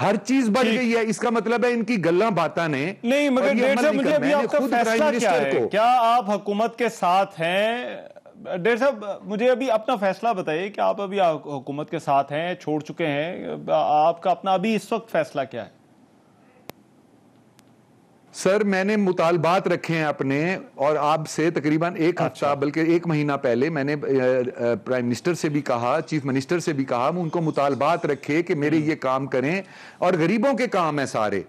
ہر چیز بڑھ گئی ہے. اس کا مطلب ہے ان کی گلاں باتاں نے نہیں. مگر ڈیڑھ صاحب مجھے ابھی آپ کا فیصلہ کیا ہے؟ کیا آپ حکومت کے ساتھ ہیں؟ ڈیڑھ صاحب مجھے ابھی اپنا فیصلہ بتائیے کہ آپ ابھی حکومت کے ساتھ ہیں, چھوڑ چکے ہیں, آپ کا اپنا ابھی اس وقت فیصلہ کیا ہے؟ سر میں نے مطالبات رکھے ہیں اپنے, اور آپ سے تقریباً ایک ہفتہ بلکہ ایک مہینہ پہلے میں نے پرائم منسٹر سے بھی کہا, چیف منسٹر سے بھی کہا, ان کو مطالبات رکھے کہ میرے یہ کام کریں, اور غریبوں کے کام ہیں سارے.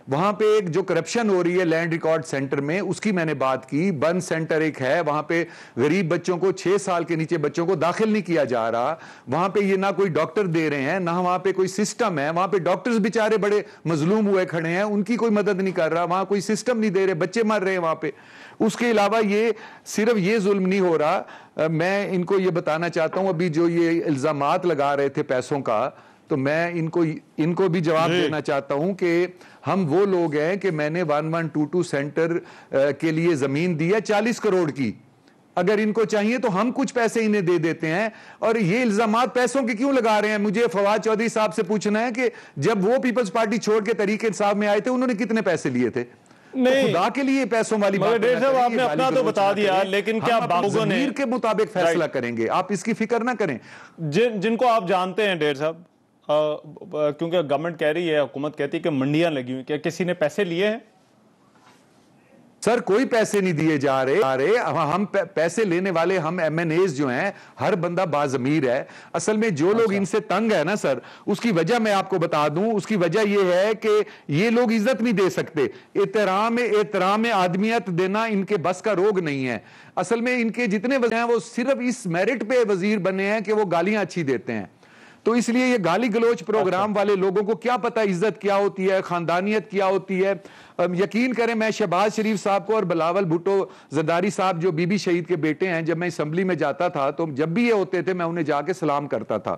وہاں پہ ایک جو کرپشن ہو رہی ہے لینڈ ریکارڈ سینٹر میں, اس کی میں نے بات کی. بن سینٹر ایک ہے, وہاں پہ غریب بچوں کو 6 سال کے نیچے بچوں کو داخل نہیں کیا جا رہا. وہاں پہ یہ نہ کوئی ڈاکٹر دے رہے ہیں, نہ وہاں پہ کوئی سسٹم ہے. وہاں پہ ڈاکٹرز بیچارے بڑے مظلوم ہوئے کھڑے ہیں, ان کی کوئی مدد نہیں کر رہا. وہاں کوئی سسٹم نہیں دے رہے, بچے مر رہے ہیں وہاں پہ. اس کے علاوہ یہ صرف یہ ظلم نہیں ہو رہا, میں ان کو یہ بتانا چاہتا ہوں, ابھی جو یہ الزامات لگا رہے تھے پیسوں کا, تو میں ان کو بھی جواب دینا چاہتا ہوں کہ ہم وہ لوگ ہیں کہ میں نے 1122 سینٹر کے لیے زمین دی ہے 40 کروڑ کی. اگر ان کو چاہیے تو ہم کچھ پیسے انہیں دے دیتے ہیں. اور یہ الزامات پیسوں کے کیوں لگا رہے ہیں؟ مجھے فواد چودھری صاحب سے پوچھنا ہے کہ جب وہ پیپلز پارٹی چھوڑ کے تحریک انصاف میں آئے تھے, انہوں نے کتنے پیسے لیے تھے؟ نہیں, خدا کے لیے پیسوں والی بات ڈیڑھ صاحب آپ نے اپنا تو بتا دیا, لیکن کیا باغوں نے ضمیر کے مطابق فیصلہ کریں گے؟ آپ اس کی فکر نہ کریں. جن کو آپ جانتے ہیں ڈیڑھ صاحب, کیونکہ گورنمنٹ کہہ رہی ہے, حکومت کہتی ہے کہ منڈیاں لگی ہوئی, کیا کسی نے پیسے لیے ہیں؟ سر کوئی پیسے نہیں دیے جا رہے. ہم پیسے لینے والے, ہم ایم این ایز جو ہیں, ہر بندہ باضمیر ہے. اصل میں جو لوگ ان سے تنگ ہے نا سر, اس کی وجہ میں آپ کو بتا دوں. اس کی وجہ یہ ہے کہ یہ لوگ عزت نہیں دے سکتے. احترام آدمیت دینا ان کے بس کا روگ نہیں ہے. اصل میں ان کے جتنے وزیر ہیں وہ صرف اس میرٹ پہ وزیر بنے ہیں کہ وہ گالیاں اچھی دیتے ہیں. تو اس لیے یہ گالی گلوچ پروگرام والے لوگوں کو کیا پتا عزت کیا ہوتی ہے, خاندانیت کیا ہوتی ہے. یقین کریں, میں شہباز شریف صاحب کو اور بلاول بھٹو زرداری صاحب جو بی بی شہید کے بیٹے ہیں, جب میں اسمبلی میں جاتا تھا تو جب بھی یہ ہوتے تھے میں انہیں جا کے سلام کرتا تھا.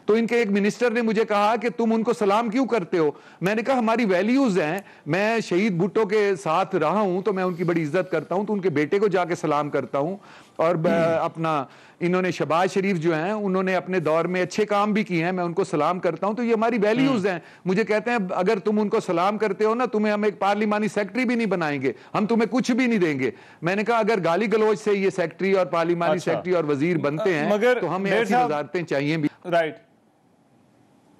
تو ان کے ایک منسٹر نے مجھے کہا کہ تم ان کو سلام کیوں کرتے ہو؟ میں نے کہا ہماری ویلیوز ہیں, میں شہید بھٹو کے ساتھ رہا ہوں تو میں ان کی بڑی عزت کرتا ہوں, تو ان کے بیٹے کو جا کے سلام کرتا ہوں. اور اپنا انہوں نے شہباز شریف جو ہیں انہوں نے اپنے دور میں اچھے کام بھی کیے ہیں, میں ان کو سلام کرتا ہوں. تو یہ ہماری ویلیوز ہیں. مجھے کہتے ہیں اگر تم ان کو سلام کرتے ہو نا, تمہیں ہم ایک پارلیمانی سیکٹری بھی نہیں بنائیں گے, ہم تمہیں کچھ بھی نہیں دیں گے. میں نے کہا اگر گالی گلوچ سے یہ سیکٹری اور پارلیمانی سیکٹری اور وزیر بنتے ہیں تو ہمیں ایسی وزارتیں چاہیے بھی. رائٹ.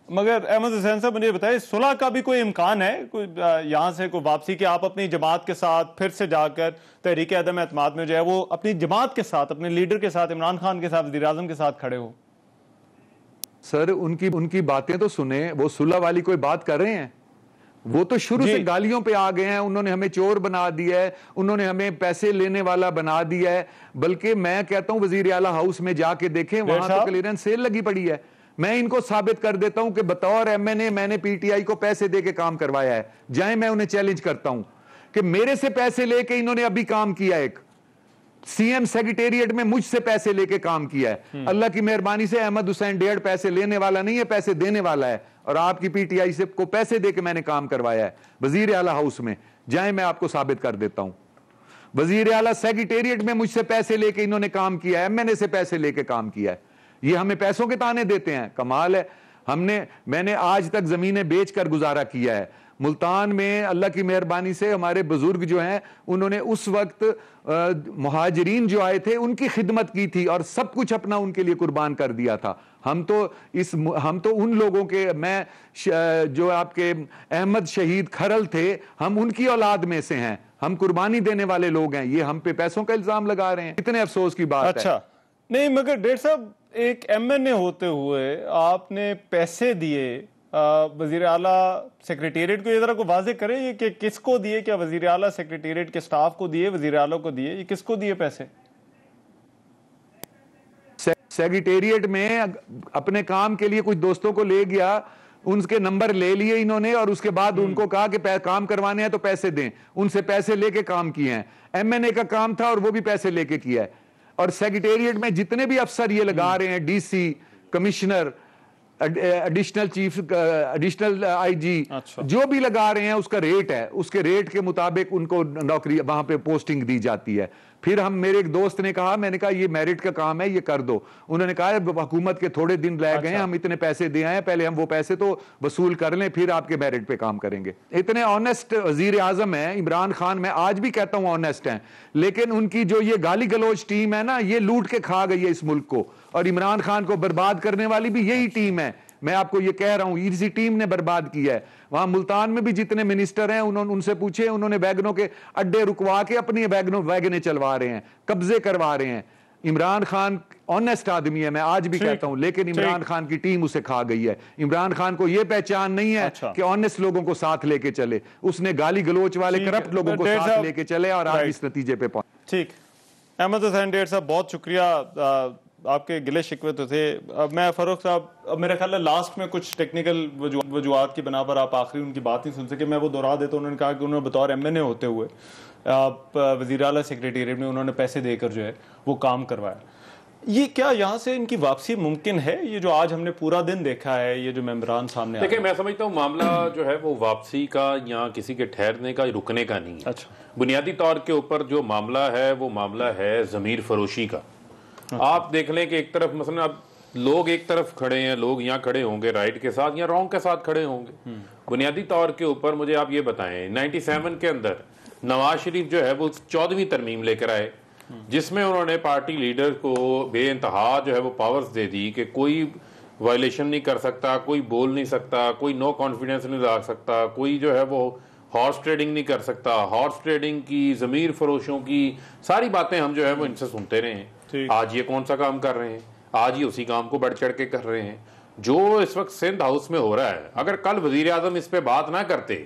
مگر احمد حسین صاحب مجھے بتائیں, صلح کا بھی کوئی امکان ہے کوئی یہاں سے کوئی واپسی کہ آپ اپنی جماعت کے ساتھ پھر سے جا کر تحریک عدم اعتماد میں جو ہے وہ اپنی جماعت کے ساتھ, اپنے لیڈر کے ساتھ, عمران خان کے ساتھ, وزیر اعظم کے ساتھ کھڑے ہو؟ سر ان کی باتیں تو سنیں, وہ صلح والی کوئی بات کر رہے ہیں؟ وہ تو شروع سے گالیوں پہ آ گئے ہیں. انہوں نے ہمیں چور بنا دیا ہے, انہوں نے ہمیں پیسے لینے والا بنا دیا ہے. بلکہ میں کہتا ہوں وزیر اعلیٰ ہاؤس میں جا کے دیکھیں, وہاں تو کلیئرنس سیل لگی پڑی ہے. میں ان کو ثابت کر دیتا ہوں کہ بطور ایم این اے میں نے پی ٹی آئی کو پیسے دے کے کام کروایا ہے. جائیں, میں انہیں چیلنج کرتا ہوں کہ میرے سے پیسے لے کے انہوں نے ابھی کام کیا. ایک سی ایم سیکریٹریٹ میں مجھ سے پیسے لے کے کام کیا ہے. اللہ کی مہربانی سے احمد حسین ڈیڑھ پیسے لینے والا نہیں ہے, پیسے دینے والا ہے. اور آپ کی پی ٹی آئی سے کو پیسے دے کے میں نے کام کروایا ہے وزیر اعلیٰ ہاؤس میں. جائیں, میں آپ کو ثابت کر دیتا ہوں. وزیر اعلیٰ سیکریٹریٹ میں مجھ سے پیسے لے کے انہوں نے کام کیا ہے, ایم این اے سے پیسے لے کے کام کیا ہے. یہ ہمیں پیسوں کے تانے دیتے ہیں, کمال ہے. میں نے آج تک زمینیں بیچ کر گزارا کیا ہے. ملتان میں اللہ کی مہربانی سے ہمارے بزرگ جو ہیں انہوں نے اس وقت مہاجرین جو آئے تھے ان کی خدمت کی تھی اور سب کچھ اپنا ان کے لیے قربان کر دیا تھا. ہم تو ان لوگوں کے, میں جو آپ کے احمد شہید کھرل تھے, ہم ان کی اولاد میں سے ہیں. ہم قربانی دینے والے لوگ ہیں. یہ ہم پہ پیسوں کا الزام لگا رہے ہیں, اتنے افسوس کی بات ہے. اچھا نہیں, مگر ڈیڑھ صاحب ایک ایم این اے ہوتے ہوئے آپ نے پیسے دیے وزیر اعلیٰ سیکریٹریٹ کو, یہ ذرا کو واضح کریں یہ کہ کس کو دیے؟ کیا وزیر اعلیٰ سیکریٹریٹ کے سٹاف کو دیے, وزیر اعلیٰ کو دیے, یہ کس کو دیے پیسے؟ سیکریٹریٹ میں اپنے کام کے لیے کچھ دوستوں کو لے گیا, ان کے نمبر لے لیے انہوں نے, اور اس کے بعد ان کو کہا کہ کام کروانے ہیں تو پیسے دیں. ان سے پیسے لے کے کام کیے ہیں. ایم این اے کا کام تھا اور وہ بھی پیسے لے کے کیا ہے. اور سیکریٹریٹ میں جتنے بھی افسر یہ لگا رہے ہیں, D C, commissioner, additional chief, additional I G, جو بھی لگا رہے ہیں اس کا ریٹ ہے, اس کے ریٹ کے مطابق ان کو نوکری وہاں پہ پوسٹنگ دی جاتی ہے. پھر میرے ایک دوست نے کہا, میں نے کہا یہ میرٹ کا کام ہے, یہ کر دو. انہوں نے کہا حکومت کے تھوڑے دن رہ گئے ہیں, ہم اتنے پیسے دے آئے ہیں, پہلے ہم وہ پیسے تو وصول کر لیں, پھر آپ کے میرٹ پہ کام کریں گے. اتنے آنیسٹ وزیر اعظم ہیں عمران خان, میں آج بھی کہتا ہوں آنیسٹ ہیں, لیکن ان کی جو یہ گالی گلوچ ٹیم ہے نا, یہ لوٹ کے کھا گئی ہے اس ملک کو, اور عمران خان کو برباد کرنے والی بھی یہی ٹیم ہے. میں آپ کو یہ کہہ رہا ہوں, اسی ٹیم نے برباد کیا ہے. وہاں ملتان میں بھی جتنے منسٹر ہیں ان سے پوچھے, انہوں نے ویگنوں کے اڈے رکوا کے اپنی ویگنیں چلوا رہے ہیں, قبضے کروا رہے ہیں. عمران خان آنیسٹ آدمی ہے, میں آج بھی کہتا ہوں, لیکن عمران خان کی ٹیم اسے کھا گئی ہے. عمران خان کو یہ پہچان نہیں ہے کہ آنیسٹ لوگوں کو ساتھ لے کے چلے, اس نے گالی گلوچ والے کرپٹ لوگوں کو ساتھ لے کے چلے اور آج اس نتیجے پہ پہنچے. ٹھیک, احمد حسین ڈیڑھ صاحب بہت شکریہ. آپ کے گلے شکوے تو تھے. اب میں فاروق صاحب, اب میرا خیال ہے لاسٹ میں کچھ ٹیکنیکل وجوہات کی بنا پر آپ آخری ان کی بات نہیں سن سکے, میں وہ دہرا دیتا ہوں. انہوں نے کہا کہ انہوں نے بطور ایم این اے ہوتے ہوئے وزیر اعلیٰ سیکریٹریٹ میں انہوں نے پیسے دے کر جو ہے وہ کام کروایا. یہ کیا یہاں سے ان کی واپسی ممکن ہے؟ یہ جو آج ہم نے پورا دن دیکھا ہے, یہ جو ممبران سامنے دیکھیں, میں سمجھتا ہوں معاملہ جو ہے وہ واپسی کا یا کسی کے ٹھہرنے کا, رکنے کا نہیں ہے. اچھا, بنیادی طور کے اوپر جو معاملہ ہے وہ معاملہ ہے ضمیر فروشی کا. آپ دیکھ لیں کہ ایک طرف مثلا اب لوگ ایک طرف کھڑے ہیں, لوگ یہاں کھڑے ہوں گے رائٹ کے ساتھ یا رانگ کے ساتھ کھڑے ہوں گے. بنیادی طور کے اوپر مجھے آپ یہ بتائیں, 97 کے اندر نواز شریف جو ہے وہ 14ویں ترمیم لے کر آئے, جس میں انہوں نے پارٹی لیڈر کو بے انتہا جو ہے وہ پاورز دے دی کہ کوئی وائلیشن نہیں کر سکتا, کوئی بول نہیں سکتا, کوئی نو کانفیڈنس نہیں لا سکتا, کوئی جو ہے وہ ہارس ٹریڈنگ نہیں کر سکتا. ہارس ٹریڈنگ کی, ضمیر فروشوں کی ساری باتیں ہم جو ہے وہ ان سے سنتے رہے ہیں. آج یہ کون سا کام کر رہے ہیں, آج یہ اسی کام کو بڑھ چڑھ کے کر رہے ہیں. جو اس وقت سندھ ہاؤس میں ہو رہا ہے, اگر کل وزیر اعظم اس پہ بات نہ کرتے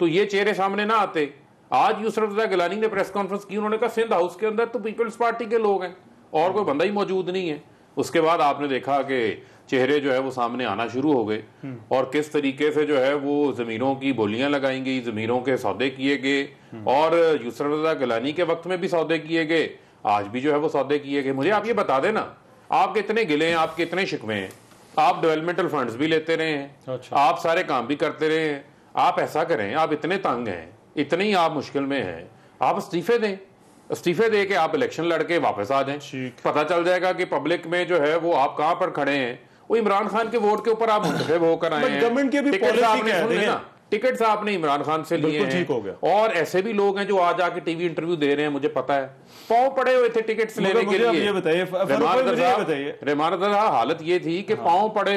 تو یہ چہرے سامنے نہ آتے. آج یسرا رضا گیلانی نے پریس کانفرنس کی, انہوں نے کہا سندھ ہاؤس کے اندر تو پیپلز پارٹی کے لوگ ہیں اور کوئی بندہ ہی موجود نہیں ہے. اس کے بعد آپ نے دیکھا کہ چہرے جو ہے وہ سامنے آنا شروع ہو گئے, اور کس طریقے سے جو ہے وہ ضمیروں کی بولیاں لگائیں گئی, ضمیروں کے سودے کیے گئے, اور یسرا رضا گیلانی کے وقت میں بھی سودے کیے گئے, آج بھی جو ہے وہ سودے کیے گئے. مجھے آپ یہ بتا دیں نا, آپ کے اتنے گلے ہیں, آپ کے اتنے شکوے ہیں, آپ ڈیولپمنٹل فنڈز بھی لیتے رہے ہیں, آپ سارے کام بھی کرتے رہے ہیں, آپ ایسا کریں, آپ اتنے تنگ ہیں, اتنے ہی آپ مشکل میں ہیں, آپ استعفے دیں, استعفے دے کے آپ الیکشن لڑ کے واپس آ جائیں. پتہ چل جائے گا کہ پبلک میں جو ہے وہ آپ کہاں پر کھڑے ہیں. وہ عمران خان کے ووٹ کے اوپر آپ منتخب ہو کر آئے ہیں, ٹکٹس آپ نے عمران خان سے لیے ہیں, اور ایسے بھی لوگ ہیں جو آج آ کے ٹی وی انٹرویو دے رہے ہیں, مجھے پتا ہے پاؤں پڑے ہوئے تھے ٹکٹس لینے کے لیے. رحمان رضا حالت یہ تھی کہ پاؤں پڑے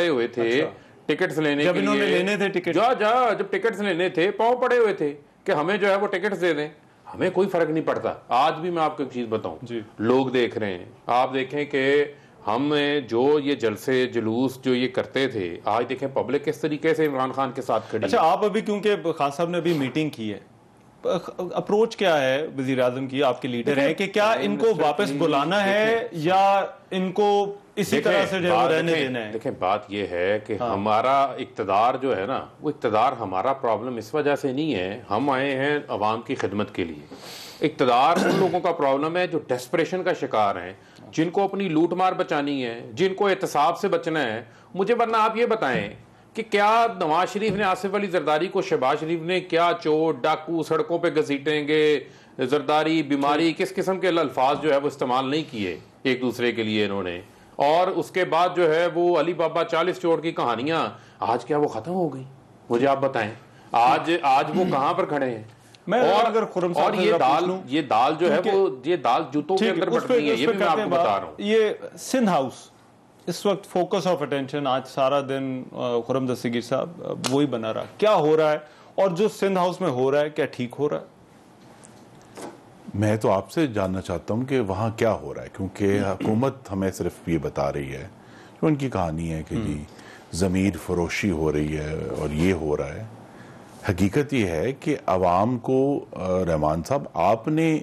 ہوئے تھے ٹکٹس لینے کے لیے, جب ٹکٹس لینے تھے پاؤں پڑے ہوئے تھے کہ ہمیں جو ہے وہ ٹکٹس دے دیں. ہمیں کوئی فرق نہیں پڑتا. آج بھی میں آپ کو ایک چیز بتاؤں, لوگ دیکھ رہے ہیں, آپ دیکھیں کہ ہم جو یہ جلسے جلوس جو یہ کرتے تھے, آج دیکھیں پبلک کس طریقے سے عمران خان کے ساتھ کھڑی. اچھا, آپ ابھی کیونکہ خان صاحب نے ابھی میٹنگ کی ہے, اپروچ کیا ہے وزیر اعظم کی, آپ کے لیڈر ہیں, کہ کیا ان کو واپس بلانا ہے یا ان کو اسی طرح سے جو رہنے دینا ہے؟ دیکھیں بات یہ ہے کہ ہمارا اقتدار جو ہے نا, وہ اقتدار ہمارا پرابلم اس وجہ سے نہیں ہے, ہم آئے ہیں عوام کی خدمت کے لیے. اقتدار ان لوگوں کا پرابلم ہے جو ڈیسپریشن کا شکار ہیں, جن کو اپنی لوٹ مار بچانی ہے, جن کو احتساب سے بچنا ہے. مجھے ورنہ آپ یہ بتائیں کہ کیا نواز شریف نے آصف علی زرداری کو, شہباز شریف نے کیا چور ڈاکو سڑکوں پہ گھسیٹیں گے, زرداری بیماری, کس قسم کے الفاظ جو ہے وہ استعمال نہیں کیے ایک دوسرے کے لیے انہوں نے. اور اس کے بعد جو ہے وہ علی بابا 40 چور کی کہانیاں, آج کیا وہ ختم ہو گئی؟ مجھے آپ بتائیں آج وہ کہاں پر کھڑے ہیں؟ اور یہ دال جو ہے وہ, یہ دال جوتوں کے اندر بڑھ رہی ہے, یہ بھی میں آپ کو بتا رہا ہوں. یہ سندھ ہاؤس اس وقت فوکس آف اٹینشن آج سارا دن خرم دستگیر صاحب وہی بنا رہا. کیا ہو رہا ہے, اور جو سندھ ہاؤس میں ہو رہا ہے کیا ٹھیک ہو رہا ہے؟ میں تو آپ سے جاننا چاہتا ہوں کہ وہاں کیا ہو رہا ہے, کیونکہ حکومت ہمیں صرف یہ بتا رہی ہے, جو ان کی کہانی ہے کہ جی ضمیر فروشی ہو رہی ہے اور یہ ہو رہا ہے. حقیقت یہ ہے کہ عوام کو, رحمان صاحب, آپ نے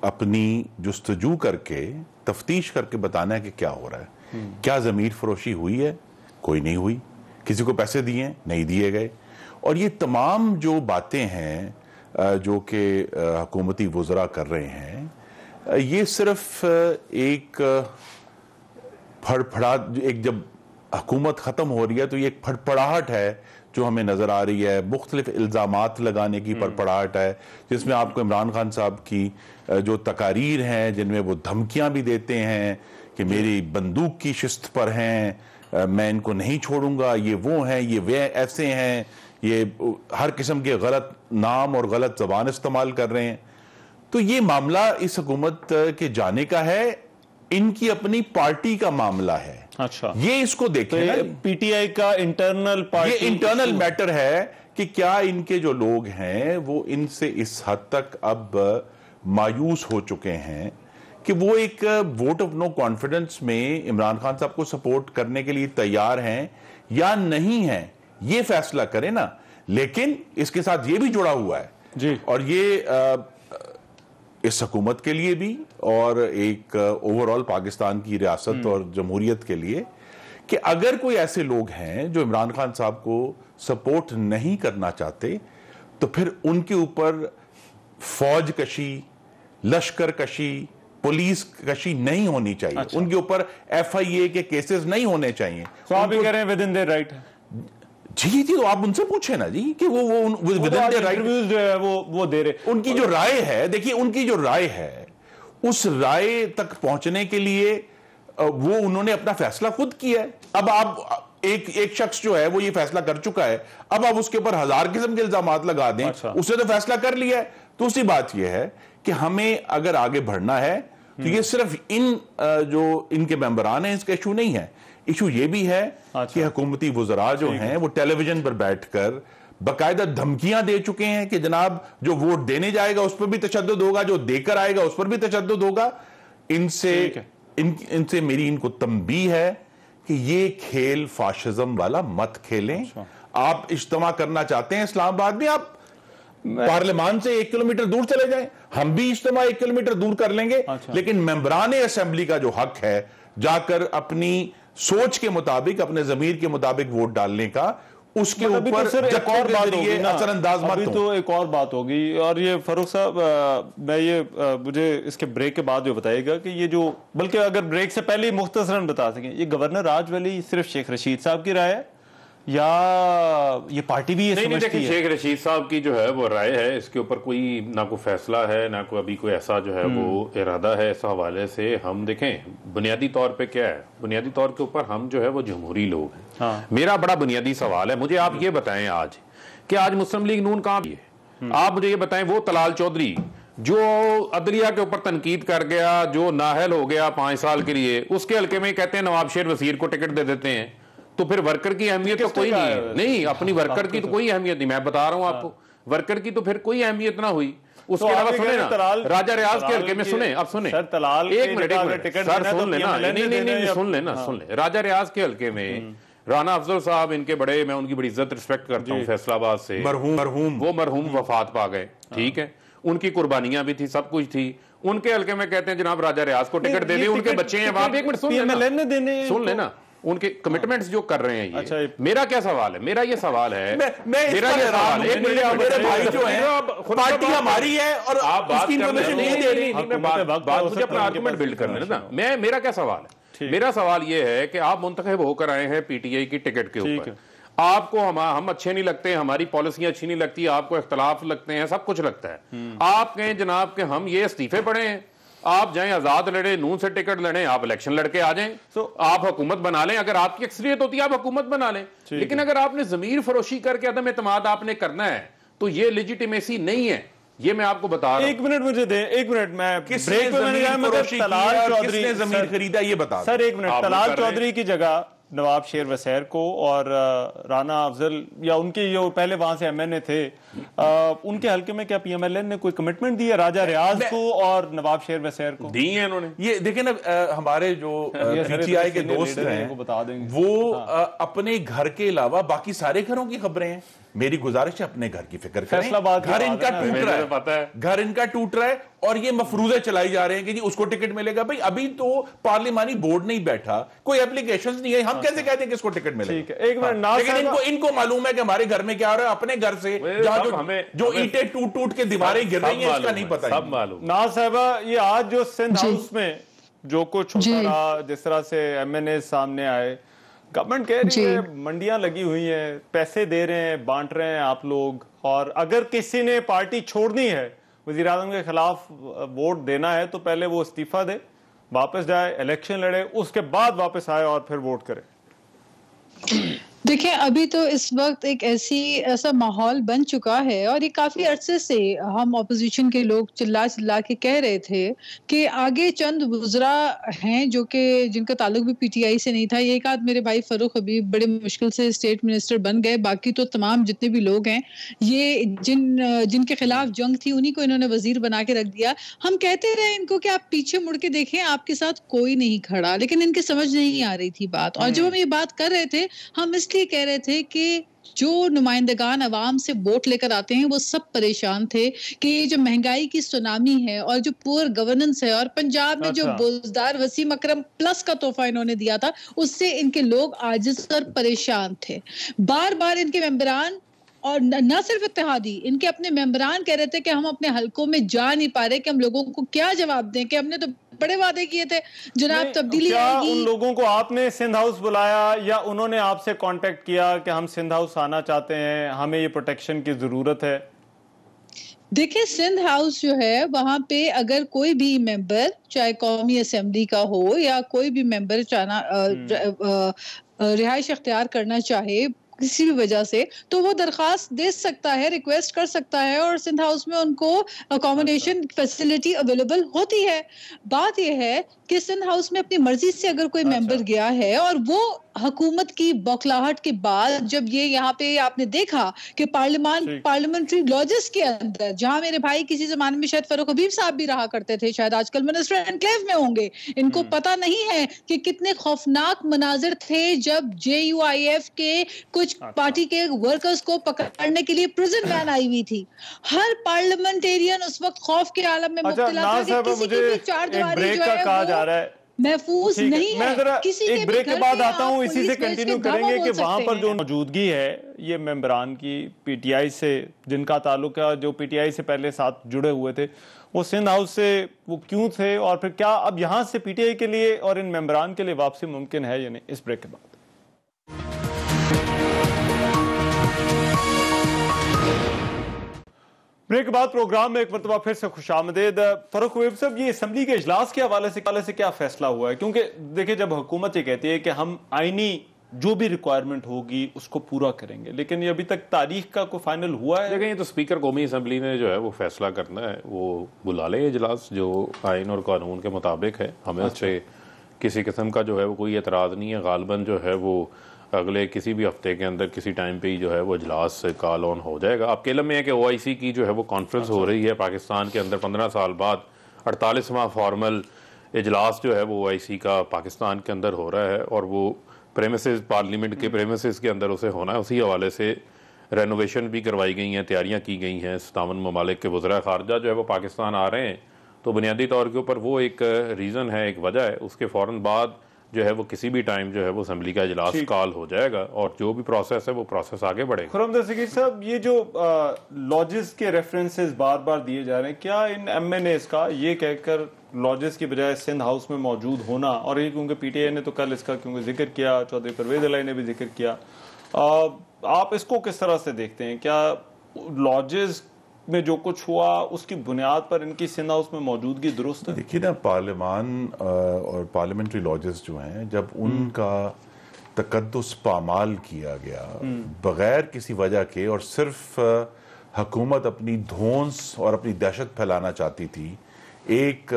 اپنی جستجو کر کے تفتیش کر کے بتانا ہے کہ کیا ہو رہا ہے. کیا ضمیر فروشی ہوئی ہے؟ کوئی نہیں ہوئی. کسی کو پیسے دیے ہیں؟ نہیں دیے گئے. اور یہ تمام جو باتیں ہیں جو کہ حکومتی وزراء کر رہے ہیں, یہ صرف ایک ایک جب حکومت ختم ہو رہی ہے تو یہ ایک پھڑپڑاہٹ ہے جو ہمیں نظر آ رہی ہے، مختلف الزامات لگانے کی پڑپڑاہٹ ہے، جس میں آپ کو عمران خان صاحب کی جو تقاریر ہیں جن میں وہ دھمکیاں بھی دیتے ہیں کہ میری بندوق کی شست پر ہیں، میں ان کو نہیں چھوڑوں گا، یہ وہ ہیں، یہ وہ ایسے ہیں، یہ ہر قسم کے غلط نام اور غلط زبان استعمال کر رہے ہیں. تو یہ معاملہ اس حکومت کے جانے کا ہے، ان کی اپنی پارٹی کا معاملہ ہے. اچھا، یہ اس کو دیکھیں نا، پی ٹی آئی کا انٹرنل پارٹی، یہ انٹرنل میٹر ہے کہ کیا ان کے جو لوگ ہیں وہ ان سے اس حد تک اب مایوس ہو چکے ہیں کہ وہ ایک ووٹ آف نو کانفیڈنس میں عمران خان صاحب کو سپورٹ کرنے کے لیے تیار ہیں یا نہیں ہیں. یہ فیصلہ کریں نا. لیکن اس کے ساتھ یہ بھی جڑا ہوا ہے جی، اور یہ اس حکومت کے لیے بھی اور ایک اوورال پاکستان کی ریاست اور جمہوریت کے لیے کہ اگر کوئی ایسے لوگ ہیں جو عمران خان صاحب کو سپورٹ نہیں کرنا چاہتے تو پھر ان کے اوپر فوج کشی، لشکر کشی، پولیس کشی نہیں ہونی چاہیے. ان کے اوپر ایف آئی اے کے کیسز نہیں ہونے چاہیے. تو آپ یہ کہہ رہے ہیں within their right ہے. جی تو آپ ان سے پوچھیں نا جی کہ وہ within their right جو ہے وہ دے رہے. ان کی جو رائے ہے، دیکھیے ان کی جو رائے ہے اس رائے تک پہنچنے کے لیے وہ انہوں نے اپنا فیصلہ خود کیا ہے. اب آپ ایک شخص جو ہے وہ یہ فیصلہ کر چکا ہے، اب آپ اس کے اوپر ہزار قسم کے الزامات لگا دیں. اس نے تو فیصلہ کر لیا ہے. دوسری بات یہ ہے کہ ہمیں اگر آگے بڑھنا ہے تو یہ صرف ان کے ممبران ہیں اس کا ایشو نہیں ہے. ایشو یہ بھی ہے کہ حکومتی وزراء جو ہیں وہ ٹیلی ویژن پر بیٹھ کر باقاعدہ دھمکیاں دے چکے ہیں کہ جناب جو ووٹ دینے جائے گا اس پر بھی تشدد ہوگا، جو دے کر آئے گا اس پر بھی تشدد ہوگا. ان سے میری ان کو تنبیہ ہے کہ یہ کھیل فاشزم والا مت کھیلیں. آپ اجتماع کرنا چاہتے ہیں اسلام آباد میں، آپ پارلیمان سے 1 کلومیٹر دور چلے جائیں، ہم بھی اجتماع 1 کلومیٹر دور کر لیں گے. لیکن ممبران اسمبلی کا جو حق ہے جا کر اپنی سوچ کے مطابق، اپنے ضمیر کے مطابق ووٹ ڈالنے کا، اس کے اوپر ایک اور بات ہوگی نا، اثر انداز مت ابھی تو ایک اور بات ہوگی. اور یہ فاروق صاحب مجھے اس کے بریک کے بعد جو بتائے گا کہ یہ جو، بلکہ اگر بریک سے پہلے مختصراً بتا سکیں، یہ گورنر راج ولی صرف شیخ رشید صاحب کی رائے ہے یا یہ پارٹی بھی یہ سمجھتی ہے؟ شیخ رشید صاحب کی جو ہے وہ رائے ہے، اس کے اوپر کوئی نہ کوئی فیصلہ ہے، نہ کوئی ابھی کوئی ایسا جو ہے وہ ارادہ ہے. اس حوالے سے ہم دیکھیں بنیادی طور پہ کیا ہے، بنیادی طور کے اوپر ہم جو ہے وہ جمہوری لوگ ہیں. میرا بڑا بنیادی سوال ہے، مجھے آپ یہ بتائیں آج کہ آج مسلم لیگ نون کہاں ہے؟ آپ مجھے یہ بتائیں وہ طلال چودھری جو عدلیہ کے اوپر تنقید کر گیا، جو نااہل ہو گیا 5 سال کے لیے، اس کے حلقے میں کہتے ہیں نواب شیر وزیر کو ٹکٹ دے دیتے ہیں. تو پھر ورکر کی اہمیت تو کوئی نہیں ہے. نہیں، اپنی ورکر کی تو کوئی اہمیت نہیں. میں بتا رہا ہوں آپ کو، ورکر کی تو پھر کوئی اہمیت نہ ہوئی. اس کے علاوہ سنیں نا، راجہ ریاض کے حلقے میں سنیں، اب سنیں ایک منٹ سر سن لینا، نہیں سن لینا، سن لیں. راجہ ریاض کے حلقے میں رانا افضل صاحب ان کے بڑے، میں ان کی بڑی عزت رسپیکٹ کرتا ہوں، فیصل آباد سے مرحوم وفات پا گئے، ٹھیک ہے، ان کی قربانیاں بھی تھی، سب کچھ تھی. ان کے حلقے میں کہتے ہیں جناب راجہ ریاض کو ٹکٹ دے دیں، ان کے بچے ہیں وہاں پہ. ایک منٹ سن لینا، ان کے کمٹمنٹس جو کر رہے ہیں. یہ میرا کیا سوال ہے، میرا یہ سوال ہے، میرا یہ سوال ہے، میرے بھائی جو ہیں پارٹی ہماری ہے اور آپ بات نہیں دے رہی. بات مجھے اپنا آرگومنٹ بلڈ کرنا ہے نا. میرا کیا سوال ہے، میرا سوال یہ ہے کہ آپ منتخب ہو کر آئے ہیں پی ٹی آئی کی ٹکٹ کے اوپر. آپ کو ہم اچھے نہیں لگتے، ہماری پالیسیاں اچھی نہیں لگتی، آپ کو اختلاف لگتے ہیں، سب کچھ لگتا ہے. آپ کہیں جناب کہ ہم یہ استعفے پڑے ہیں، آپ جائیں آزاد لڑیں، نون سے ٹکٹ لڑیں، آپ الیکشن لڑ کے آ جائیں، آپ حکومت بنا لیں. اگر آپ کی اکثریت ہوتی ہے آپ حکومت بنا لیں. لیکن اگر آپ نے ضمیر فروشی کر کے عدم اعتماد آپ نے کرنا ہے تو یہ لیجیٹیمیسی نہیں ہے. یہ میں آپ کو بتا رہا ہوں. ایک منٹ مجھے دیں، ایک منٹ. میں کس نے زمین خریدا یہ بتا سر. ایک منٹ. طلال چودھری کی جگہ نواب شیر وسیر کو اور رانا افضل یا ان کے جو پہلے وہاں سے ایم این اے تھے، ان کے حلقے میں کیا پی ایم ایل این نے کوئی کمٹمنٹ دی ہے راجہ ریاض کو اور نواب شیر وسیر کو؟ دی ہیں انہوں نے. یہ دیکھیں نا، ہمارے جو پی ٹی آئی کے دوست ہیں وہ اپنے گھر کے علاوہ باقی سارے گھروں کی خبریں ہیں. میری گزارش ہے اپنے گھر کی فکر کریں. گھر ان کا ٹوٹ رہا ہے، گھر ان کا ٹوٹ رہا ہے اور یہ مفروضے چلائی جا رہے ہیں کہ جی اس کو ٹکٹ ملے گا. بھائی ابھی تو پارلیمانی بورڈ نہیں بیٹھا، کوئی اپلیکیشنز نہیں ہے، ہم کیسے کہتے ہیں کہ اس کو ٹکٹ ملے گا؟ ایک منٹ. لیکن ان کو معلوم ہے کہ ہمارے گھر میں کیا ہو رہا ہے. اپنے گھر سے جو اینٹیں ٹوٹ کے دیواریں گر رہی ہیں اس کا نہیں پتا. سب معلوم. ناز صاحبہ، یہ آج جو سندھ ہاؤس میں جو کچھ ہوتا رہا، جس طرح سے ایم این اے سامنے آئے، گورنمنٹ کہہ رہی ہے منڈیاں لگی ہوئی ہیں, پیسے دے رہے ہیں, بانٹ رہے ہیں آپ لوگ, اور اگر کسی نے پارٹی چھوڑنی ہے, وزیر اعظم کے خلاف ووٹ دینا ہے, تو پہلے وہ استعفیٰ دے, واپس جائے, الیکشن لڑے, اس کے بعد واپس آئے اور پھر ووٹ کرے. دیکھیں ابھی تو اس وقت ایک ایسا ماحول بن چکا ہے, اور یہ کافی عرصے سے ہم اپوزیشن کے لوگ چلا کے کہہ رہے تھے کہ آگے چند وزراء ہیں جو کہ جن کا تعلق بھی پی ٹی آئی سے نہیں تھا. ایک آدھ میرے بھائی فاروق حبیب بڑے مشکل سے اسٹیٹ منسٹر بن گئے, باقی تو تمام جتنے بھی لوگ ہیں یہ جن کے خلاف جنگ تھی انہی کو انہوں نے وزیر بنا کے رکھ دیا. ہم کہتے رہے ان کو کہ آپ پیچھے مڑ کے دیکھیں, آپ کے ساتھ کوئی نہیں کھڑا, لیکن ان کے سمجھ نہیں آ رہی تھی بات. اور جب ہم یہ بات کر رہے تھے ہم اس لیے کہہ رہے تھے کہ جو نمائندگان عوام سے ووٹ لے کر آتے ہیں وہ سب پریشان تھے کہ یہ جو مہنگائی کی سونامی ہے اور جو پور گورننس ہے, اور پنجاب میں جو بوزدار وسیم اکرم پلس کا تحفہ انہوں نے دیا تھا, اس سے ان کے لوگ عاجز اور پریشان تھے. بار بار ان کے ممبران, اور نہ صرف اتحادی, ان کے اپنے ممبران کہہ رہے تھے کہ ہم اپنے حلقوں میں جا نہیں پا رہے کہ ہم لوگوں کو کیا جواب دیں, کہ ہم نے تو بڑے وعدے کیے تھے جناب تبدیلی آئے گی. ان لوگوں کو آپ نے سندھ ہاؤس بلایا یا انہوں نے آپ سے کانٹیکٹ کیا کہ ہم سندھ ہاؤس آنا چاہتے ہیں, ہمیں یہ پروٹیکشن کی ضرورت ہے؟ دیکھیں سندھ ہاؤس جو ہے وہاں پہ اگر کوئی بھی ممبر, چاہے قومی اسمبلی کا ہو یا کوئی بھی ممبر رہائش اختیار کرنا چاہے کسی بھی وجہ سے, تو وہ درخواست دے سکتا ہے, ریکویسٹ کر سکتا ہے, اور سندھ ہاؤس میں ان کو اکوموڈیشن فیسلٹی اویلیبل ہوتی ہے. بات یہ ہے کہ سندھ ہاؤس میں اپنی مرضی سے اگر کوئی ممبر گیا ہے, اور وہ حکومت کی بوکھلاہٹ کے بعد جب یہ یہاں پہ آپ نے دیکھا کہ پارلیمنٹری لاجز کے اندر, جہاں میرے بھائی کسی زمانے میں شاید فاروق حبیب صاحب بھی رہا کرتے تھے, شاید آج کل منسٹر انکلیو میں ہوں گے, ان کو پتہ نہیں ہے کہ کتنے خوفناک مناظر تھے جب JUIF کے کچھ پارٹی کے ورکرز کو پکڑنے کے لیے پرزن وین آئی ہوئی تھی. ہر پارلیمنٹیرین اس وقت خوف کے عالم میں مبتلا تھا کہ کسی کی بھی چار دیواری جو ہے وہ محفوظ نہیں ہے. میں ذرا ایک بریک کے بعد آتا ہوں, اسی سے کنٹینیو کریں گے کہ وہاں پر جو موجودگی ہے یہ ممبران کی پی ٹی آئی سے جن کا تعلق ہے, جو پی ٹی آئی سے پہلے ساتھ جڑے ہوئے تھے, وہ سندھ ہاؤس سے وہ کیوں تھے, اور پھر کیا اب یہاں سے پی ٹی آئی کے لیے اور ان ممبران کے لیے واپسی ممکن ہے یا نہیں, اس بریک کے بعد. بریک کے بعد پروگرام میں ایک مرتبہ پھر سے خوش آمدید. فاروق حبیب صاحب, یہ اسمبلی کے اجلاس کے حوالے سے کیا فیصلہ ہوا ہے؟ کیونکہ دیکھیں جب حکومت یہ کہتی ہے کہ ہم آئینی جو بھی ریکوائرمنٹ ہوگی اس کو پورا کریں گے, لیکن یہ ابھی تک تاریخ کا کوئی فائنل ہوا ہے؟ دیکھیں یہ تو اسپیکر قومی اسمبلی نے جو ہے وہ فیصلہ کرنا ہے, وہ بلا لیں اجلاس جو آئین اور قانون کے مطابق ہے. ہمیں اس سے کسی قسم کا جو ہے وہ کوئی اعتراض نہیں ہے. غالباً جو ہے وہ اگلے کسی بھی ہفتے کے اندر کسی ٹائم پہ ہی جو ہے وہ اجلاس کال آن ہو جائے گا. آپ کے علم میں ہے کہ OIC کی جو ہے وہ کانفرنس ہو رہی ہے پاکستان کے اندر 15 سال بعد, 48واں فارمل اجلاس جو ہے وہ OIC کا پاکستان کے اندر ہو رہا ہے, اور وہ پریمیسز پارلیمنٹ کے پریمیسز کے اندر اسے ہونا ہے. اسی حوالے سے رینوویشن بھی کروائی گئی ہیں, تیاریاں کی گئی ہیں. 57 ممالک کے وزراء خارجہ جو ہے وہ پاکستان آ رہے ہیں, تو بنیادی طور کے اوپر وہ ایک ریزن ہے, ایک وجہ ہے. اس کے فوراً بعد جو ہے وہ کسی بھی ٹائم جو ہے وہ اسمبلی کا اجلاس کال ہو جائے گا, اور جو بھی پروسیس ہے وہ پروسیس آگے بڑھے گا. خرم دستگیر صاحب, یہ جو لاجز کے ریفرنسز بار بار دیے جا رہے ہیں, کیا ان MNAs کا یہ کہہ کر لاجز کی بجائے سندھ ہاؤس میں موجود ہونا, اور یہ کیونکہ پی ٹی آئی نے تو کل اس کا کیونکہ ذکر کیا, چودھری پرویز الہی نے بھی ذکر کیا, آپ اس کو کس طرح سے دیکھتے ہیں؟ کیا لاجز میں جو کچھ ہوا اس کی بنیاد پر ان کی سندھ ہاؤس میں موجودگی درست ہے؟ دیکھیے نا, پارلیمان اور پارلیمنٹری لاجز جو ہیں, جب ان کا تقدس پامال کیا گیا بغیر کسی وجہ کے, اور صرف حکومت اپنی دھونس اور اپنی دہشت پھیلانا چاہتی تھی, ایک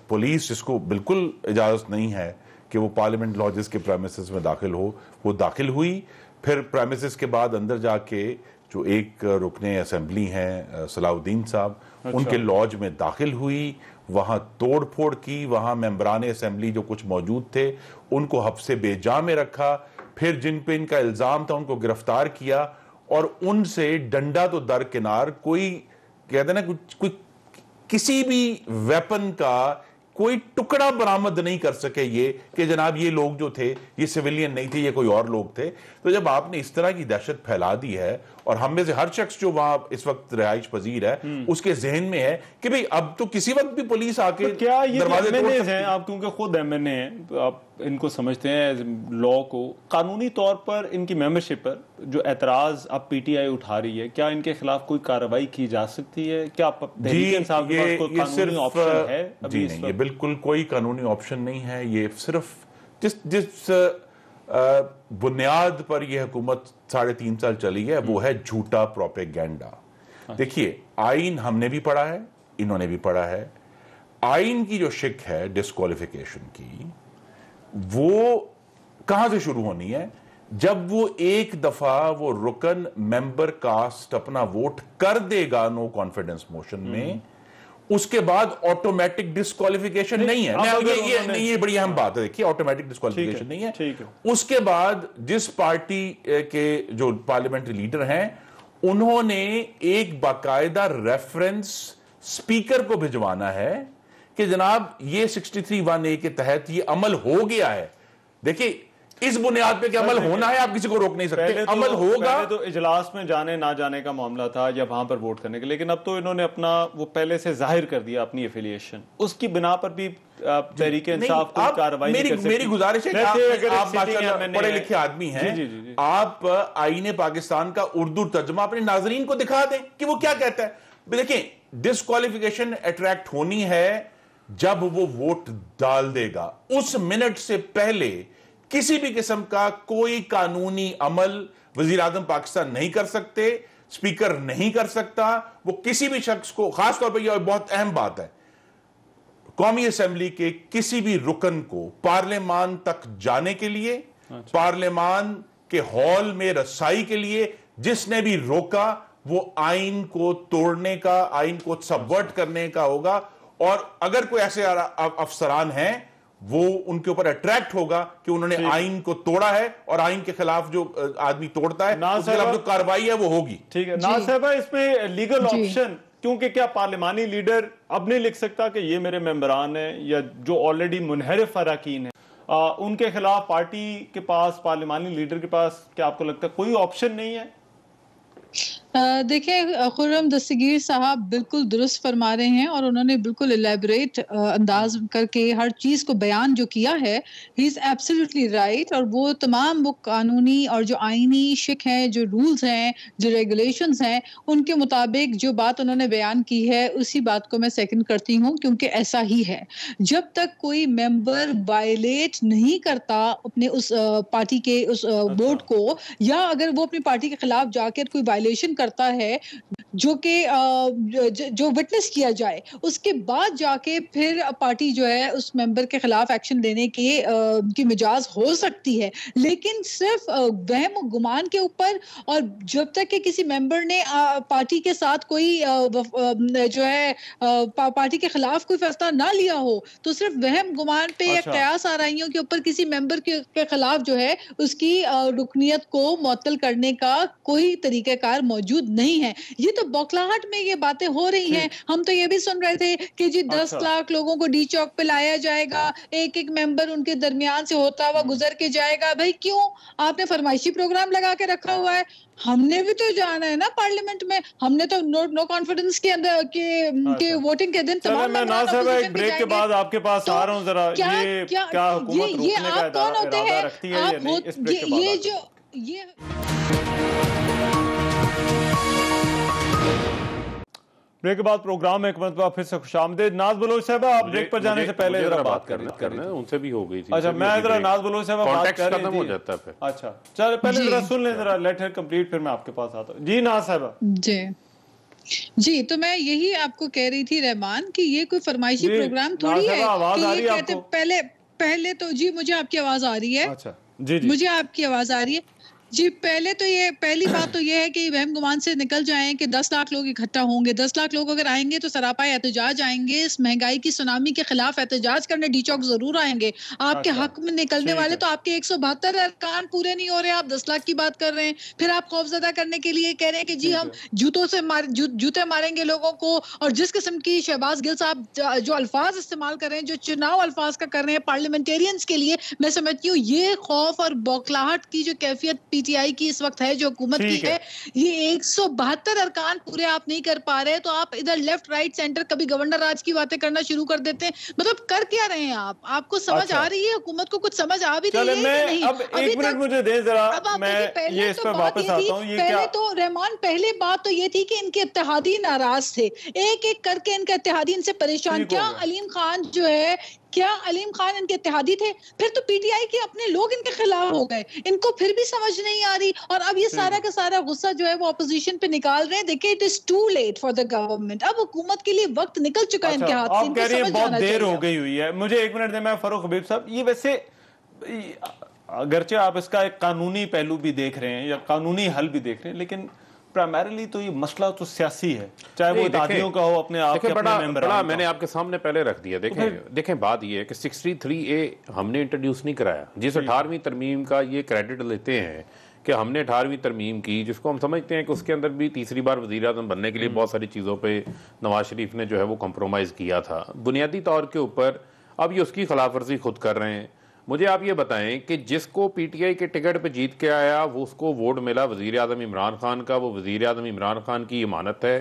پولیس جس کو بالکل اجازت نہیں ہے کہ وہ پارلیمنٹ لاجز کے پریمیسز میں داخل ہو, وہ داخل ہوئی. پھر پریمیسز کے بعد اندر جا کے جو ایک رکن اسمبلی ہیں صلاح الدین صاحب, ان کے لاج میں داخل ہوئی, وہاں توڑ پھوڑ کی, وہاں ممبران اسمبلی جو کچھ موجود تھے ان کو حبس بے جا میں رکھا, پھر جن پہ ان کا الزام تھا ان کو گرفتار کیا, اور ان سے ڈنڈا تو درکنار, کوئی کہتے ہیں نا کوئی کسی بھی ویپن کا کوئی ٹکڑا برآمد نہیں کر سکے یہ کہ جناب یہ لوگ جو تھے یہ سویلین نہیں تھے, یہ کوئی اور لوگ تھے. تو جب آپ نے اس طرح کی دہشت پھیلا دی ہے اور ہم میں سے ہر شخص جو وہاں اس وقت رہائش پذیر ہے اس کے ذہن میں ہے کہ بھئی اب تو کسی وقت بھی پولیس آ کے کیا یہ دروازے توڑ MNAs سکتی ہیں، آپ کیونکہ خود MNA ہیں، آپ ان کو سمجھتے ہیں لا کو، قانونی طور پر ان کی ممبرشپ پر جو اعتراض اب PTI اٹھا رہی ہے، کیا ان کے خلاف کوئی کارروائی کی جا سکتی ہے؟ کیا تحریک انصاف کے پاس کوئی قانونی آپشن ہے؟ جی نہیں، یہ بالکل کوئی قانونی آپشن نہیں ہے. یہ صرف جس بنیاد پر یہ حکومت 3.5 سال چلی ہے وہ ہے جھوٹا پروپیگینڈا. دیکھیے آئین ہم نے بھی پڑھا ہے، انہوں نے بھی پڑھا ہے. آئین کی جو شک ہے ڈسکوالیفیکیشن کی، وہ کہاں سے شروع ہونی ہے؟ جب وہ ایک دفعہ وہ رکن ممبر کاسٹ اپنا ووٹ کر دے گا نو کانفیڈنس موشن میں، اس کے بعد آٹومیٹک ڈسکوالیفیکیشن نہیں ہے. یہ بڑی اہم بات ہے. دیکھیے آٹومیٹک ڈسکوالیفیکیشن نہیں ہے. اس کے بعد جس پارٹی کے جو پارلیمنٹری لیڈر ہیں انہوں نے ایک باقاعدہ ریفرنس اسپیکر کو بھجوانا ہے کہ جناب یہ 63(1)(a) کے تحت یہ عمل ہو گیا ہے. دیکھیں اس بنیاد پہ کہ عمل ہونا ہے، آپ کسی کو روک نہیں سکتے. عمل ہوگا. پہلے تو اجلاس میں جانے نہ جانے کا معاملہ تھا یا وہاں پر ووٹ کرنے کے، لیکن اب تو انہوں نے اپنا وہ پہلے سے ظاہر کر دیا اپنی ایفیلیشن، اس کی بنا پر بھی تحریک انصاف کو کارروائی نہیں کر سکتی. میری گزارش ہے کہ آپ پڑھے لکھے آدمی ہیں، آپ آئین پاکستان کا اردو ترجمہ اپنے ناظرین کو دکھا دیں کہ وہ کیا کہتا ہے. دیکھیں ڈسکوالیفیکیشن اٹریکٹ ہونی ہے جب وہ ووٹ ڈال دے گا. اس منٹ سے پہلے کسی بھی قسم کا کوئی قانونی عمل وزیر اعظم پاکستان نہیں کر سکتے، اسپیکر نہیں کر سکتا. وہ کسی بھی شخص کو، خاص طور پر یہ بہت اہم بات ہے، قومی اسمبلی کے کسی بھی رکن کو پارلیمان تک جانے کے لیے، پارلیمان کے ہال میں رسائی کے لیے جس نے بھی روکا وہ آئین کو توڑنے کا، آئین کو سبورٹ کرنے کا ہوگا. اور اگر کوئی ایسے افسران ہیں وہ ان کے اوپر اٹریکٹ ہوگا کہ انہوں نے آئین کو توڑا ہے، اور آئین کے خلاف جو آدمی توڑتا ہے اس کے خلاف جو کارروائی ہے وہ ہوگی. ٹھیک ہے ناز صاحبہ، اس میں لیگل آپشن، کیونکہ کیا پارلیمانی لیڈر اب نہیں لکھ سکتا کہ یہ میرے ممبران ہیں یا جو آلریڈی منحرف اراکین ہیں ان کے خلاف پارٹی کے پاس، پارلیمانی لیڈر کے پاس، کیا آپ کو لگتا ہے کوئی آپشن نہیں ہے؟ دیکھیں خرم دستگیر صاحب بالکل درست فرما رہے ہیں، اور انہوں نے بالکل الیبریٹ انداز کر کے ہر چیز کو بیان جو کیا ہے، ہی از ایبسلیوٹلی رائٹ. اور وہ تمام وہ قانونی اور جو آئینی شک ہیں، جو رولز ہیں، جو ریگولیشنز ہیں، ان کے مطابق جو بات انہوں نے بیان کی ہے اسی بات کو میں سیکنڈ کرتی ہوں، کیونکہ ایسا ہی ہے. جب تک کوئی ممبر وائلیٹ نہیں کرتا اپنے اس پارٹی کے اس ووٹ کو، یا اگر وہ اپنی پارٹی کے خلاف جا کر کوئی وائلیشن کرتا ہے جو کہ جو وٹنس کیا جائے، اس کے بعد جا کے پھر پارٹی جو ہے اس ممبر کے خلاف ایکشن لینے کی مجاز ہو سکتی ہے. لیکن صرف وہم و گمان کے اوپر، اور جب تک کہ کسی ممبر نے پارٹی کے ساتھ کوئی جو ہے پارٹی کے خلاف کوئی فیصلہ نہ لیا ہو، تو صرف وہم گمان پہ یا قیاس آرائیوں کے اوپر کسی ممبر کے خلاف جو ہے اس کی رکنیت کو معطل کرنے کا کوئی طریقہ کار موجود نہیں ہے. یہ تو بوکھلاہٹ میں یہ باتیں ہو رہی ہیں. ہم تو یہ بھی سن رہے تھے کہ جی 10 لاکھ لوگوں کو ڈی چوک پہ لایا جائے گا، ایک ایک ممبر ان کے درمیان سے ہوتا ہوا گزر کے جائے گا. بھائی کیوں؟ آپ نے فرمائشی پروگرام لگا کے رکھا ہوا ہے. ہم نے بھی تو جانا ہے نا پارلیمنٹ میں. ہم نے تو نو کانفیڈنس کے اندر کہ ووٹنگ کے دن تمام بریک کے بعد آپ کے پاس آ رہا ہوں ذرا. یہ کیا حکومت روکنے کا ارادہ رکھتی ہے یا نہیں؟ اس بریک کے بعد یہ جو یہ بریک کے بعد پروگرام میں ایک مرتبہ پھر سے خوش آمدید. ناز بلوچ صاحبہ، آپ بریک پر جانے سے پہلے ذرا بات کرنا ان سے بھی ہو گئی تھی. اچھا میں ذرا ناز بلوچ صاحبہ بات کر رہی ہو جاتا ہے. اچھا چل پہلے ذرا سن لیں ذرا، لیٹ ہر کمپلیٹ، پھر میں آپ کے پاس آتا ہوں. جی ناز صاحبہ. جی تو میں یہی آپ کو کہہ رہی تھی رحمان کہ یہ کوئی فرمائشی پروگرام تھوڑی ہے کہ یہ کہتے پہلے تو جی مجھے آپ کی آواز آ رہی ہے. اچھا جی مجھے آپ کی آواز آ رہی ہے. جی پہلی بات تو یہ ہے کہ وہم گمان سے نکل جائیں کہ 10 لاکھ لوگ اکٹھا ہوں گے. 10 لاکھ لوگ اگر آئیں گے تو سراپا احتجاج آئیں گے. اس مہنگائی کی سونامی کے خلاف احتجاج کرنے ڈی چوک ضرور آئیں گے. آپ کے حق میں نکلنے والے تو آپ کے 172 ارکان پورے نہیں ہو رہے. آپ 10 لاکھ کی بات کر رہے ہیں. پھر آپ خوفزدہ کرنے کے لیے کہہ رہے ہیں کہ جی ہم جوتے ماریں گے لوگوں کو. اور جس قسم کی شہباز گل صاحب جو الفاظ استعمال کر رہے ہیں، جو چناؤ الفاظ کا کر رہے ہیں پارلیمنٹیرینز کے لیے، میں سمجھتی ہوں یہ خوف اور بوکھلاہٹ کی جو کیفیت پی ٹی آئی کی اس وقت ہے جو حکومت کی ہے. یہ 172 ارکان پورے آپ نہیں کر پا رہے تو آپ ادھر لیفٹ رائٹ سینٹر کبھی گورنر راج کی باتیں کرنا شروع کر دیتے ہیں. مطلب کر کیا رہے ہیں آپ کو سمجھ آ رہی ہے, حکومت کو کچھ سمجھ آ بھی رہی ہے کہ نہیں؟ اب ایک منٹ مجھے دیں ذرا, میں یہ اس پہ واپس آتا ہوں. پہلے تو رحمان پہلے بات تو یہ تھی کہ ان کے اتحادی ناراض تھے, ایک ایک کر کے ان کے اتحادی ان سے پریشان. کیا علیم خان جو ہے, کیا علیم خان ان کے اتحادی تھے؟ پھر تو پی ٹی آئی کے اپنے لوگ ان کے خلاف ہو گئے, ان کو پھر بھی سمجھ نہیں آ رہی, اور اب یہ سارا کا سارا غصہ جو ہے وہ اپوزیشن پہ نکال رہے ہیں. دیکھیں it is too late for the government, اب حکومت کے لیے وقت نکل چکا ہے ان کے ہاتھ سے. آپ کہہ رہی ہیں بہت دیر ہو گئی ہوئی ہے. مجھے ایک منٹ دیں, میں فاروق حبیب صاحب, یہ ویسے اگرچہ آپ اس کا ایک قانونی پہلو بھی دیکھ رہے ہیں یا قانونی حل بھی دیکھ رہے ہیں, لیکن پرائمریلی تو یہ مسئلہ تو سیاسی ہے, چاہے وہ اتحادیوں کا ہو, اپنے آپ کے اپنے ممبران. میں نے آپ کے سامنے پہلے رکھ دیا. دیکھیں بات یہ ہے کہ 63A ہم نے انٹروڈیوس نہیں کرایا, جس 18ویں ترمیم کا یہ کریڈٹ لیتے ہیں کہ ہم نے 18ویں ترمیم کی, جس کو ہم سمجھتے ہیں کہ اس کے اندر بھی تیسری بار وزیر اعظم بننے کے لیے بہت ساری چیزوں پہ نواز شریف نے جو ہے وہ کمپرومائز کیا تھا بنیادی طور کے اوپر. اب یہ اس کی خلاف ورزی خود کر رہے ہیں. مجھے آپ یہ بتائیں کہ جس کو پی ٹی آئی کے ٹکٹ پہ جیت کے آیا وہ اس کو ووٹ ملا وزیر اعظم عمران خان کا, وہ وزیر اعظم عمران خان کی امانت ہے,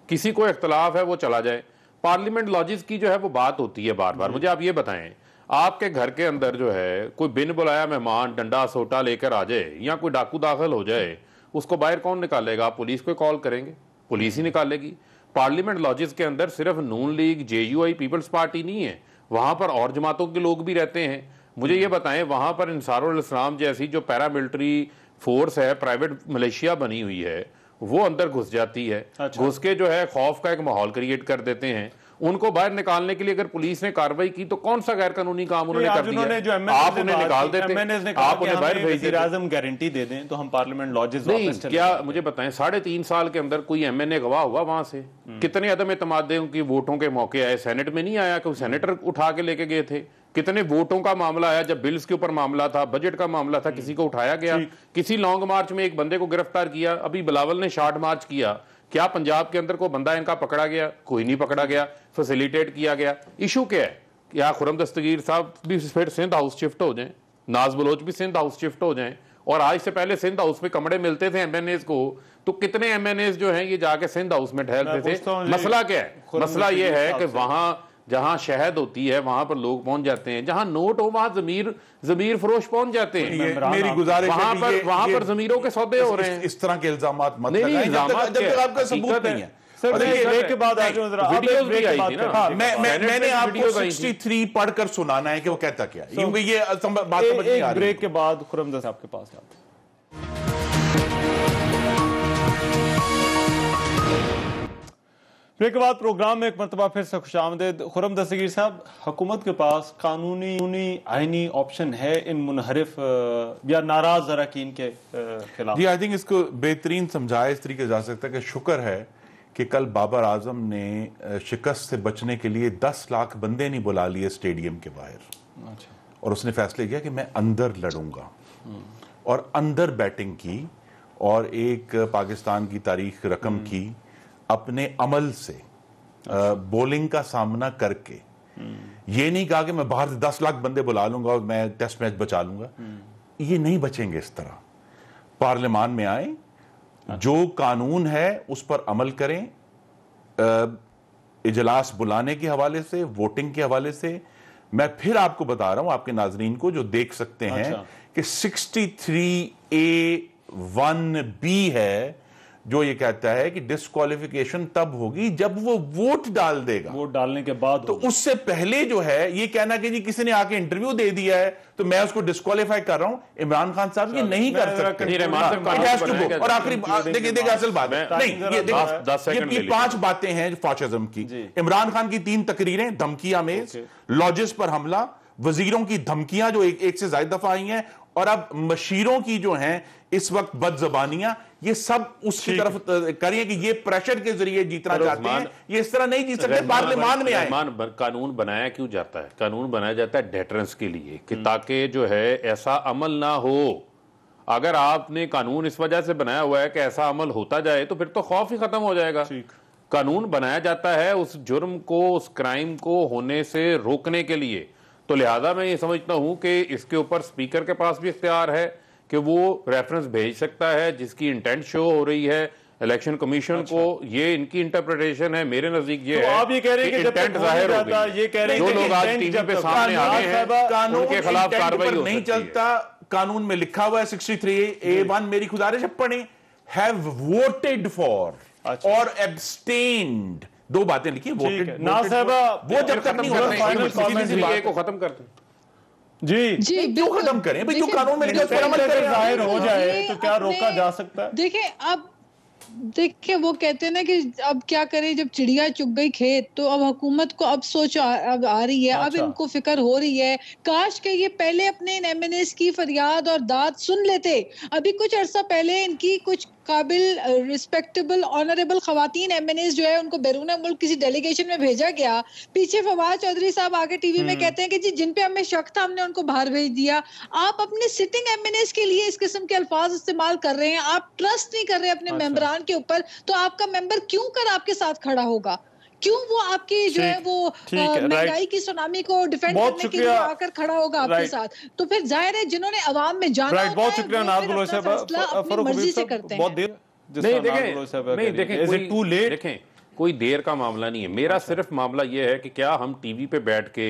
کسی کو اختلاف ہے وہ چلا جائے. پارلیمنٹ لاجز کی جو ہے وہ بات ہوتی ہے بار بار. مجھے آپ یہ بتائیں, آپ کے گھر کے اندر جو ہے کوئی بن بلایا مہمان ڈنڈا سوٹا لے کر آ جائے یا کوئی ڈاکو داخل ہو جائے, اس کو باہر کون نکالے گا؟ آپ پولیس کو کال کریں گے, پولیس ہی نکالے گی. پارلیمنٹ لاجز کے اندر صرف Noon League, J U I, Peoples Party نہیں ہے, وہاں پر اور جماعتوں کے لوگ بھی رہتے ہیں. مجھے یہ بتائیں, وہاں پر انصار الاسلام جیسی جو پیراملٹری فورس ہے, پرائیویٹ ملیشیا بنی ہوئی ہے, وہ اندر گھس جاتی ہے, گھس کے جو ہے خوف کا ایک ماحول کریٹ کر دیتے ہیں. ان کو باہر نکالنے کے لیے اگر پولیس نے کارروائی کی تو کون سا غیر قانونی کام انہوں نے کر دیا؟ آپ انہیں نکال دیتے, آپ انہیں باہر بھیج دیتے. وزیر اعظم گارنٹی دے دیں تو ہم پارلیمنٹ لاجز واپس چلیں. کیا مجھے بتائیں 3.5 سال کے اندر کوئی ایم این اے گواہ ہوا وہاں سے؟ کتنے عدم اعتماد ان کی ووٹوں کے موقع آئے؟ سینٹ میں نہیں آیا, کوئی سینیٹر اٹھا کے لے کے گئے تھے. کتنے ووٹوں کا معاملہ آیا جب بلز کے اوپر معاملہ تھا, بجٹ کا معاملہ تھا, کسی کو اٹھایا گیا؟ کسی لانگ مارچ میں ایک بندے کو گرفتار کیا, ابھی بلاول نے شارٹ مارچ کیا, کیا پنجاب کے اندر کوئی بندہ ان کا پکڑا گیا؟ کوئی نہیں پکڑا گیا, فیسیلیٹیٹ کیا گیا. ایشو کیا ہے؟ کیا خرم دستگیر صاحب بھی پھر سندھ ہاؤس شفٹ ہو جائیں, ناز بلوچ بھی سندھ ہاؤس شفٹ ہو جائیں, اور آج سے پہلے سندھ ہاؤس میں کمرے ملتے تھے ایم این ایز کو, تو کتنے ایم این ایز جو ہیں یہ جا کے سندھ ہاؤس میں ٹھہرتے تھے. مسئلہ کیا ہے؟ مسئلہ یہ ہے کہ وہاں جہاں شہد ہوتی ہے وہاں پر لوگ پہنچ جاتے ہیں, جہاں نوٹ ہو وہاں ضمیر فروش پہنچ جاتے ہیں. میری گزارش ہے وہاں پر ضمیروں کے سودے ہو رہے ہیں. اس طرح کے الزامات مت لگائیں جب تک آپ کا ثبوت نہیں ہے. میں نے آپ کو 63 پڑھ کر سنانا ہے کہ وہ کہتا کیا ہے, کیونکہ یہ بات سمجھ نہیں آ رہی. بریک کے بعد خرم صاحب کے پاس آتے ہیں. بریک کے بعد پروگرام میں ایک مرتبہ پھر سے خوش آمدید. خرم دستگیر صاحب, حکومت کے پاس قانونی آئینی آپشن ہے ان منحرف یا ناراض اراکین کے خلاف؟ جی, آئی تھنک اس کو بہترین سمجھایا اس طریقے جا سکتا ہے کہ شکر ہے کہ کل بابر اعظم نے شکست سے بچنے کے لیے 10 لاکھ بندے نہیں بلا لیے اسٹیڈیم کے باہر, اور اس نے فیصلے کیا کہ میں اندر لڑوں گا, اور اندر بیٹنگ کی, اور ایک پاکستان کی تاریخ رقم کی اپنے عمل سے بولنگ کا سامنا کر کے. یہ نہیں کہا کہ میں باہر سے 10 لاکھ بندے بلا لوں گا اور میں ٹیسٹ میچ بچا لوں گا. یہ نہیں بچیں گے اس طرح. پارلیمان میں آئیں, جو قانون ہے اس پر عمل کریں, اجلاس بلانے کے حوالے سے, ووٹنگ کے حوالے سے. میں پھر آپ کو بتا رہا ہوں, آپ کے ناظرین کو جو دیکھ سکتے ہیں کہ 63A(1)(b) ہے جو یہ کہتا ہے کہ ڈسکوالیفیکیشن تب ہوگی جب وہ ووٹ ڈال دے گا. ووٹ ڈالنے کے بعد تو اس سے پہلے جو ہے یہ کہنا کہ جی کسی نے آ کے انٹرویو دے دیا ہے تو میں اس کو ڈسکوالیفائی کر رہا ہوں, عمران خان صاحب یہ نہیں کر سکتے. اور آخری دیکھیں اصل بات نہیں, یہ 5 باتیں ہیں فاشزم کی. عمران خان کی 3 تقریریں دھمکی آمیز, لاجز پر حملہ, وزیروں کی دھمکیاں جو ایک سے زائد دفعہ آئی ہیں, اور اب مشیروں کی جو ہیں اس وقت بد زبانیاں, یہ سب اس کی طرف کریے کہ یہ پریشر کے ذریعے جیتنا چاہتے ہیں. یہ اس طرح نہیں جیت سکتے. پارلیمان میں آئے. قانون بنایا کیوں جاتا ہے؟ قانون بنایا جاتا ہے ڈیٹرنس کے لیے, کہ تاکہ جو ہے ایسا عمل نہ ہو. اگر آپ نے قانون اس وجہ سے بنایا ہوا ہے کہ ایسا عمل ہوتا جائے تو پھر تو خوف ہی ختم ہو جائے گا. قانون بنایا جاتا ہے اس جرم کو, اس کرائم کو ہونے سے روکنے کے لیے. تو لہذا میں یہ سمجھتا ہوں کہ اس کے اوپر سپیکر کے پاس بھی اختیار ہے, کہ وہ ریفرنس بھیج سکتا ہے جس کی انٹینٹ شو ہو رہی ہے الیکشن کمیشن کو. یہ ان کی انٹرپریٹیشن ہے. میرے نزدیک یہ ہے آپ یہ کہہ رہے ہیں کہ جب تک ظاہر ہو جاتا گئی, یہ کہہ رہے ہیں جو لوگ آج ٹی وی پہ سامنے آ گئے ہیں ان کے خلاف کاروائی ہو نہیں چلتا. قانون میں لکھا ہوا ہے 63A1, میری گزارش اب پڑھیں, have voted for اور abstained, 2 باتیں لکھی ہیں. وہ جب تک نہیں ہوتا کو ختم کرتے ہیں. جی کیوں ختم کریں بھئی, جو قانون میں لکھا ہے عمل کریں. ظاہر ہو جائے تو کیا روکا جا سکتا ہے؟ دیکھیں وہ کہتے ہیں نا کہ اب کیا کریں, جب چڑیا چگ گئی کھیت تو اب حکومت کو اب سوچ اب آ رہی ہے, اب ان کو فکر ہو رہی ہے. کاش کہ یہ پہلے اپنے ایم این ایز کی فریاد اور داد سن لیتے. ابھی کچھ عرصہ پہلے ان کی کچھ قابل ریسپیکٹیبل آنریبل خواتین ایم این ایز جو ہے ان کو بیرون ملک کسی ڈیلیگیشن میں بھیجا گیا. پیچھے فواد چودھری صاحب آگے ٹی وی میں کہتے ہیں کہ جی جن پہ ہمیں شک تھا ہم نے ان کو باہر بھیج دیا. آپ اپنے سٹنگ ایم این ایز کے لیے اس قسم کے الفاظ استعمال کر رہے ہیں, آپ ٹرسٹ نہیں کر رہے اپنے ممبران کے اوپر, تو آپ کا ممبر کیوں کر آپ کے ساتھ کھڑا ہوگا؟ کیوں وہ آپ کی جو ہے وہ مہنگائی کی سونامی کو ڈیفینڈ کرنے کے لیے آ کر کھڑا ہوگا آپ کے ساتھ؟ تو پھر ظاہر ہے جنہوں نے عوام میں جانا ہوتا ہے بہت شکریہ ناز بلوچ صاحب, اپنی مرضی سے کرتے ہیں. بہت دیر دیکھیں کوئی دیر کا معاملہ نہیں ہے. میرا صرف معاملہ یہ ہے کہ کیا ہم ٹی وی پہ بیٹھ کے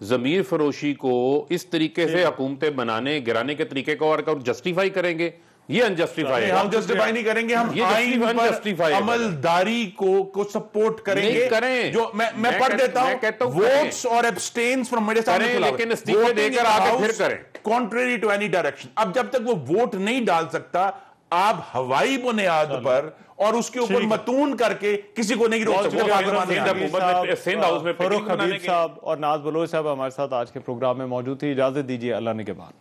ضمیر فروشی کو اس طریقے سے حکومتیں بنانے گرانے کے طریقے کو اور جسٹیفائی کریں گے؟ یہ انجسٹیفائی ہے. ہم جسٹیفائی نہیں کریں گے, ہم آئین پر عملداری کو سپورٹ کریں گے. جو میں پڑھ دیتا ہوں, ووٹس اور ایبسٹینز فرام میرے سامنے کھلا, لیکن استعفے دے کر آگے پھر کریں contrary to any direction. اب جب تک وہ ووٹ نہیں ڈال سکتا, آپ ہوائی بنیاد پر اور اس کے اوپر متون کر کے کسی کو نہیں روک سکتے. فاروق حبیب صاحب اور ناز بلوچ صاحب ہمارے ساتھ آج کے پروگرام میں موجود تھی. اجازت دیجیے, اللہ نے کے بعد.